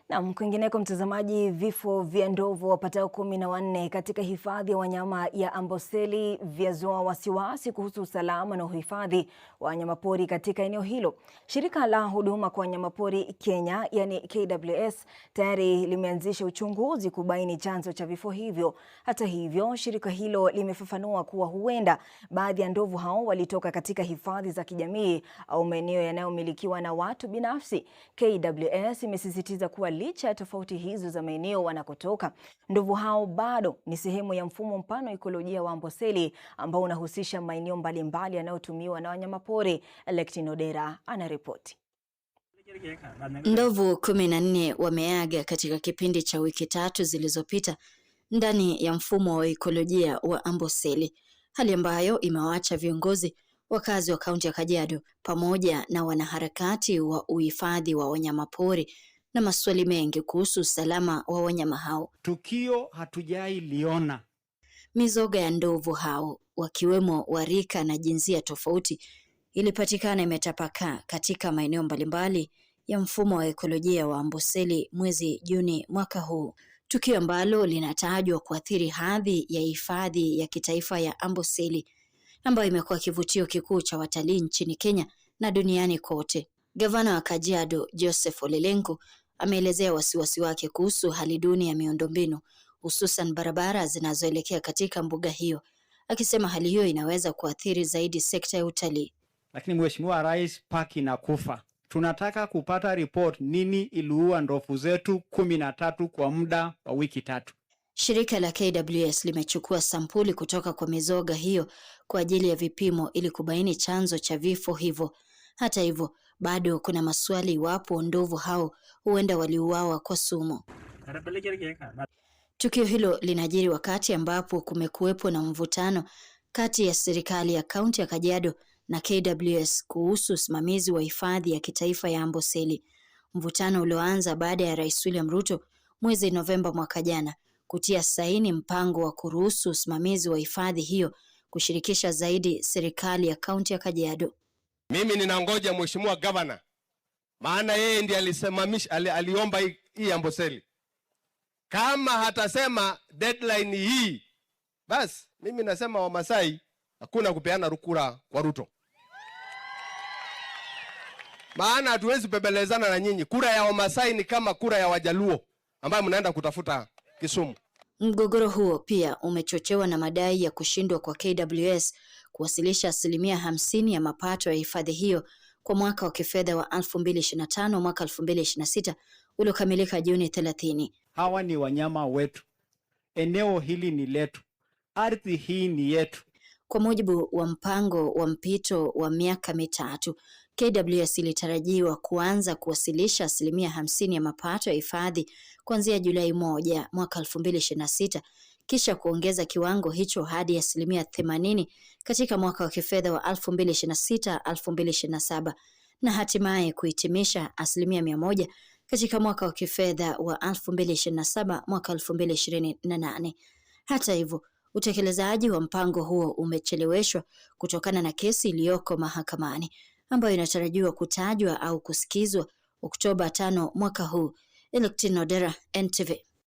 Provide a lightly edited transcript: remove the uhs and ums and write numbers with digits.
Na kwingineko mtazamaji, vifo vya ndovu wapatao 14 katika hifadhi ya wanyama ya Amboseli vyazua wasiwasi kuhusu usalama na uhifadhi wa wanyamapori katika eneo hilo. Shirika la huduma kwa wanyamapori Kenya, yani KWS, tayari limeanzisha uchunguzi kubaini chanzo cha vifo hivyo. Hata hivyo, shirika hilo limefafanua kuwa huenda baadhi ya ndovu hao walitoka katika hifadhi za kijamii au maeneo yanayomilikiwa na watu binafsi. KWS imesisitiza kuwa licha ya tofauti hizo za maeneo wanakotoka, ndovu hao bado ni sehemu ya mfumo mpana wa ekolojia wa Amboseli ambao unahusisha maeneo mbalimbali yanayotumiwa na wanyamapori. Electin Odera anaripoti. Ndovu 14 wameaga katika kipindi cha wiki 3 zilizopita ndani ya mfumo wa ekolojia wa Amboseli, hali ambayo imewaacha viongozi, wakazi wa kaunti ya Kajiado pamoja na wanaharakati wa uhifadhi wa wanyamapori na maswali mengi kuhusu usalama wa wanyama hao. Tukio hatujai liona. Mizoga ya ndovu hao wakiwemo warika na jinsia tofauti ilipatikana imetapakaa katika maeneo mbalimbali ya mfumo wa ekolojia wa Amboseli mwezi Juni mwaka huu, tukio ambalo linatajwa kuathiri hadhi ya hifadhi ya kitaifa ya Amboseli ambayo imekuwa kivutio kikuu cha watalii nchini Kenya na duniani kote. Gavana wa Kajiado Joseph Ole Lenku ameelezea wasiwasi wake kuhusu hali duni ya miundombinu, hususan barabara zinazoelekea katika mbuga hiyo, akisema hali hiyo inaweza kuathiri zaidi sekta ya utalii. Lakini Mheshimiwa Rais, paki na kufa. Tunataka kupata report nini iliua ndovu zetu 13 kwa muda wa wiki 3. Shirika la KWS limechukua sampuli kutoka kwa mizoga hiyo kwa ajili ya vipimo ili kubaini chanzo cha vifo hivyo. Hata hivyo, bado kuna maswali iwapo ndovu hao huenda waliuawa kwa sumu. Tukio hilo linajiri wakati ambapo kumekuwepo na mvutano kati ya serikali ya kaunti ya Kajiado na KWS kuhusu usimamizi wa hifadhi ya kitaifa ya Amboseli. Mvutano ulioanza baada ya Rais William Ruto mwezi Novemba mwaka jana kutia saini mpango wa kuruhusu usimamizi wa hifadhi hiyo kushirikisha zaidi serikali ya kaunti ya Kajiado. Mimi ninangoja Mheshimiwa Governor, maana yeye ndiye aliomba hii Amboseli. Kama hatasema deadline hii, basi mimi nasema Wamasai hakuna kupeana rukura kwa Ruto. Maana hatuwezi bebelezana na nyinyi. Kura ya Wamasai ni kama kura ya Wajaluo ambayo mnaenda kutafuta Kisumu. Mgogoro huo pia umechochewa na madai ya kushindwa kwa KWS kuwasilisha 50% ya mapato ya hifadhi hiyo kwa mwaka wa kifedha wa 2025 mwaka 2026 uliokamilika Juni 30. Hawa ni wanyama wetu. Eneo hili ni letu. Ardhi hii ni yetu. Kwa mujibu wa mpango wa mpito wa miaka mitatu, KWS ilitarajiwa kuanza kuwasilisha 50% ya mapato ya hifadhi kuanzia Julai 1 mwaka 2026, kisha kuongeza kiwango hicho hadi 80% katika mwaka wa kifedha wa 2026-2027 na hatimaye kuhitimisha 100% katika mwaka wa kifedha wa 2027 mwaka 2028. Hata hivyo, utekelezaji wa mpango huo umecheleweshwa kutokana na kesi iliyoko mahakamani ambayo inatarajiwa kutajwa au kusikizwa Oktoba 5 mwaka huu. Electin Odera, NTV.